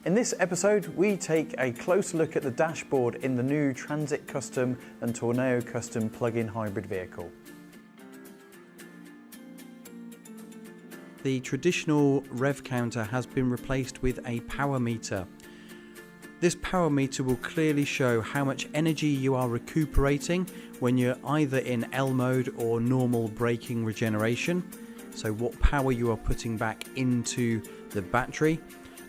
In this episode, we take a close look at the dashboard in the new Transit Custom and Tourneo Custom plug-in hybrid vehicle. The traditional rev counter has been replaced with a power meter. This power meter will clearly show how much energy you are recuperating when you're either in L mode or normal braking regeneration. So what power you are putting back into the battery.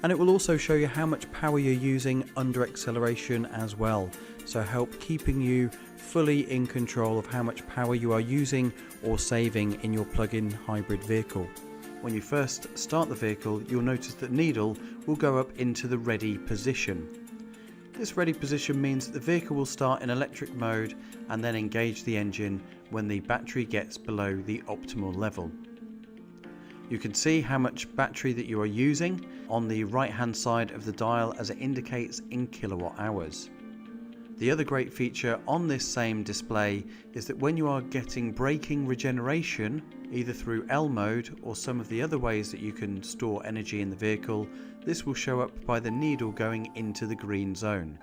And it will also show you how much power you're using under acceleration as well. So help keeping you fully in control of how much power you are using or saving in your plug-in hybrid vehicle. When you first start the vehicle, you'll notice that needle will go up into the ready position. This ready position means that the vehicle will start in electric mode and then engage the engine when the battery gets below the optimal level. You can see how much battery that you are using on the right hand side of the dial as it indicates in kilowatt hours. The other great feature on this same display is that when you are getting braking regeneration, either through L mode or some of the other ways that you can store energy in the vehicle, this will show up by the needle going into the green zone.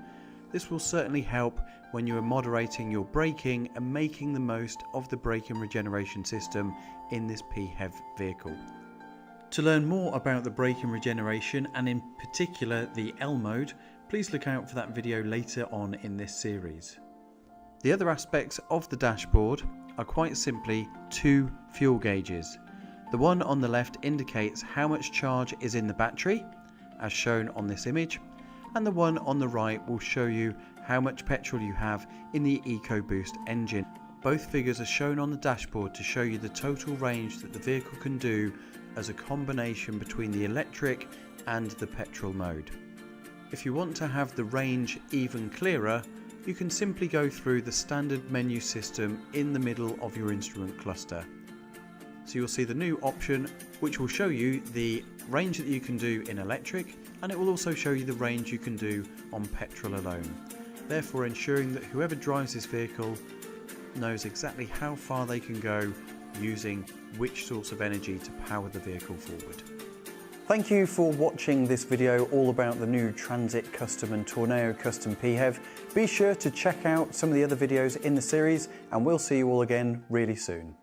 This will certainly help when you are moderating your braking and making the most of the braking regeneration system in this PHEV vehicle. To learn more about the braking regeneration and in particular the L mode, please look out for that video later on in this series. The other aspects of the dashboard are quite simply two fuel gauges. The one on the left indicates how much charge is in the battery, as shown on this image, and the one on the right will show you how much petrol you have in the EcoBoost engine. Both figures are shown on the dashboard to show you the total range that the vehicle can do as a combination between the electric and the petrol mode. If you want to have the range even clearer, you can simply go through the standard menu system in the middle of your instrument cluster. So you'll see the new option which will show you the range that you can do in electric, and it will also show you the range you can do on petrol alone, therefore ensuring that whoever drives this vehicle knows exactly how far they can go using which source of energy to power the vehicle forward. Thank you for watching this video all about the new Transit Custom and Tourneo Custom PHEV. Be sure to check out some of the other videos in the series, and we'll see you all again really soon.